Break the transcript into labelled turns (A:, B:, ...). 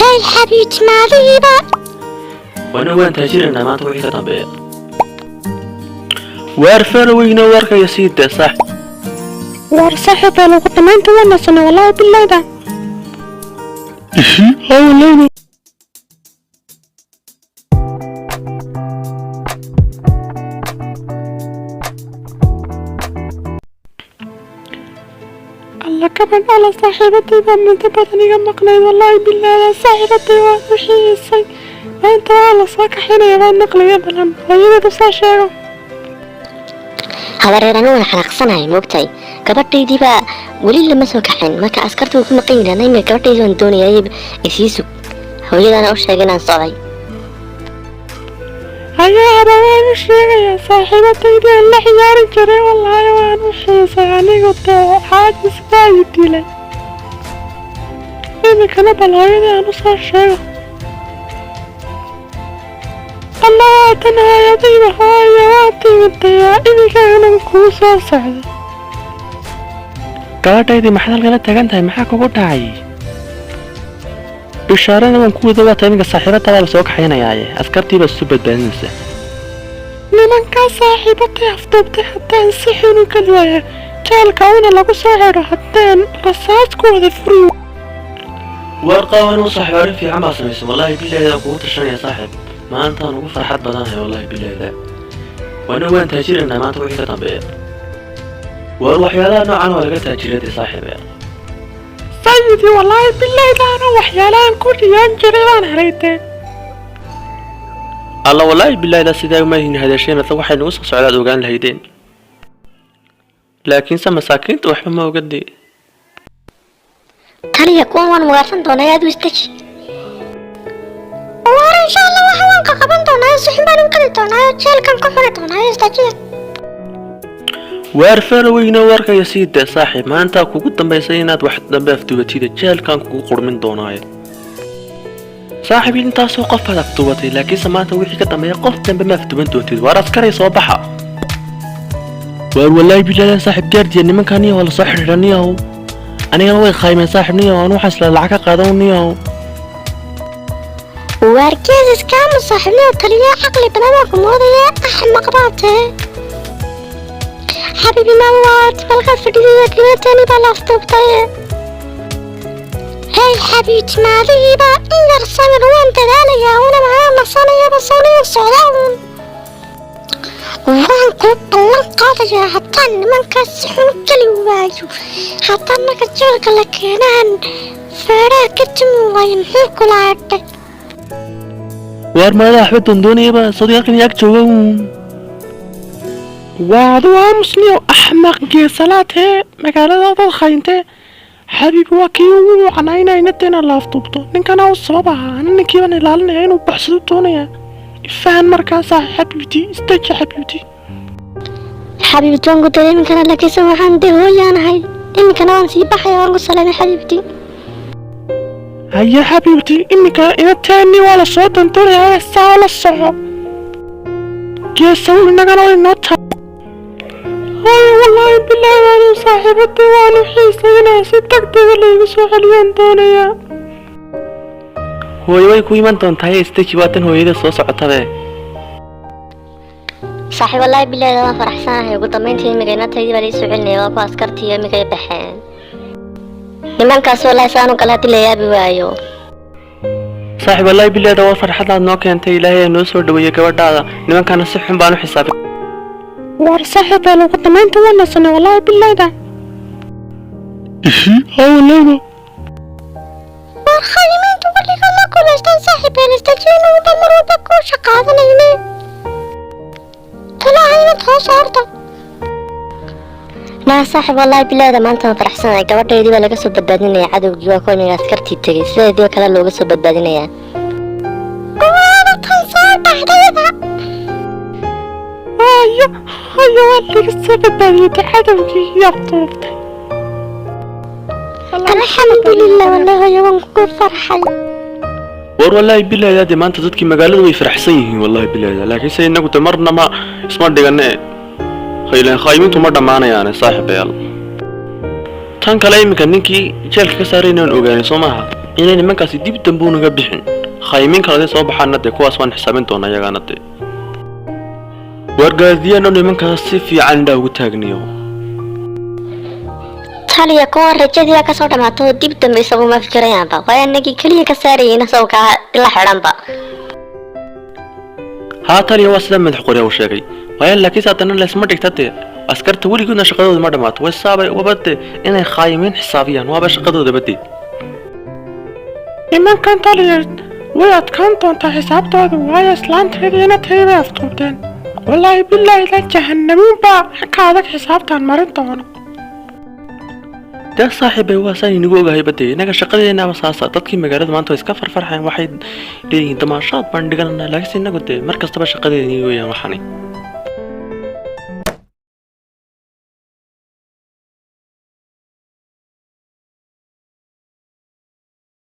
A: هاي حبيبتي معذبة.
B: وانا وين تاجرنا ما توحي كتنبيه وارفر وين ورك يا سيدي صح
A: وارصحت لو كنت ما انت وانا سنة والله بالله ده
B: ايش والله
A: الله كمان على صاحبتي بمن تبتني مقنعي والله بالله صاحبتي وحيصي انت على صاك حين يبان نقلي بلهم ويدا تفسا شيغو
C: هذا ريرانو وانا حنقصناي موقتاي gabadhaydii baa weli lama soo kaxin marka askartu ku maqan yihiin inay gabadhaydii aan doonayay isiisu hooyadana u sheegay inaan socday
A: ayaa baan sheegay saaxiibtayda la ciyaari jiray wallahi waan u xiisay anigu xaajis baayidile kana balhooyada aan u soo sheego الله تنهاية طيبة هواياتي والضياء إذا كان كوسا سعد
B: gabadhaydii maxaad halkala tagan tahay maxaa kugu dhacay bishaarada waan ku wada aniga saaxiibada la soo kaxaynayaaye askartiiba isu badbaadinaysa
A: nimanka saaxiibada afduubtay haddaan si xun u kali waaya jeelka una lagu soo xidho haddaan rasaas ku wada furi
B: warqawan u saaxiibin fiican baa samaysa wallahi billahi kugu tashanaya saaxiib maanta aan ugu farxad badanahay wallahi billahi waana waan taajirina maanta wixii ka dambeeya والوحيالات نوعا ولا تاجيرتي صاحبي
A: سيدي والله بالله انا وحيالان كل يوم جريان هريتين
B: الله والله بالله لا سيدا ما هي هذا الشيء مثل واحد نوصل سعودات وقال الهيدين لكن سما ساكنت وحبا ما وقدي
C: هل يكون وانا مغارفن دونا يادو استجي
A: وارا ان شاء الله وحوان قاقبان دونا يسحن بانم كده دونا جيل كان كفر دونا يستجي
B: وارفر وين ورك يا سيدي صاحب ما انت كوكو دنبيسay inaad wax dambe afduubatida jeelkan kugu qurmin doonaayo صاحب انت soo qof afduubatay laakiin samaanta wixii ka dambeeya qof dambe ma afduuban doontid war askari soo baxa war wallahi billahi صاحب gaardiya nimankani wala soo xiriiraniyo aniga way qaymay صاحبniyo aan waxaas la lacag ka qaadanayo
C: warkees iska ma صاحبniyo taliya aqli badan ku moodaya axmaq baatay حبيبي ما وات بلغة فردية كلمتاني بلافتوبتاي
A: هاي حبيبتي معذبة إن رسامي روان تداليا وانا معايا مصانية بصانية السعوداون وان كوب بلان قادجة حتى من كاسحون كلي وايو حتى انك تجولك لكينان فارا كتمو وينحوكو لعادة
B: وار ماذا أحبت دوني با صديقك ياك جوون
A: وعدو مسني أحمق جيسالته مقالة ضد خاينته حبيبي وكيو عناينا ينتنا لافتوبتو نكنا وصبابها أنا كيوان الالنا ينو بحسدو تونيا فان مركزة حبيبتي استجي حبيبتي
C: حبيبتي وانقو تاني من كان لكي سوحان دي هو يانا هاي إني كان وانسي بحي وانقو سلامي حبيبتي
A: هيا حبيبتي إني كان إذا تاني ولا صوت انتوني هاي الساعة ولا الصعب جيسالو نغانا وينوتا هاي والله بالله أنا صاحبتي وأنا حيسينا ستكتب اللي بسوح اليوم دونيا
B: هو يوي كوي من تونتاي استجواتن هو يدا سو سocotade
C: صاحب والله بالله أنا فرحسانه ugu dambeyntii migeynataydi baa soo celinay waa ku askartii migay baxeen nimankaas wallahi saanu kala dilayaabi waayo
B: صاحب والله بالله دا farxadaad noo keentay ilaahay noo soo dhaweeyay gabadhaada nimankana si xun baan u xisaabay
A: وارصحت لو كنت ما انت وانا سنة والله بالله ده
B: ايش والله
A: وارخايمين تقولي كما كل اشتان صاحبي الاستجينا ودمروا بكو شقاذنا هنا طلع هنا تخصارته
C: لا صاحب والله بالله ده ما انت فرحسنا gabadhaydii baa laga soo badbaadinaya cadowgii waa kooniga askartii tagay sideedii kale looga soo badbaadinaya
A: وانا تنصار بحديدها هيا والله السبب بدي عدوكي يا طوبتي
C: الحمد لله والله يا وانكو فرحي
B: war wallahi billahi hada maanta dadkii magaalada way faraxsan yihiin wallahi billahi laakiin say inagu tamarna ma isma dhigane khaymintu ma dhamaanayaan saaxiibayaal tan kale iminka ninkii jeelka ka saarayna aan ogaanay Soomaha inay nimankaasi dib dambe unaga bixin khaymin kale soo baxaana dee kuwaas waan xisaabin doonaa iyagana dee wargaadiyana nimankaas si fiican indhaa ugu taagniyo
C: taliya kuwa rajadii ka soo dhamaato dib dambe isagu ma fikirayaanba waa anagii kaliya ka saarayeen sawka ila xiranba
B: haa taliya waa sida madax qorya uu sheegay waa laakiin saatana la isma dhigtay askarta weligoodna shaqadooda ma dhamaato way saabay wabade inay khaymin xisaabiyaan waaba shaqadooda badii
A: nimankan taliya way adkaan doontaa xisaabtooda waayo islaanteedii inatayba aftuubteen wallaahi bilaahi la jahannamuunba ka adag xisaabtaan marin doono
B: dee saaxiibay waa saan inagu ogahay badee inaga shaqadeenaba saasa dadkii magaalada maanta way iska farfarxeen waxay leeyihiin damaashaad baan dhigananaa laakiin inagu dee mar kastaba shaqadeedii weeyaan waxani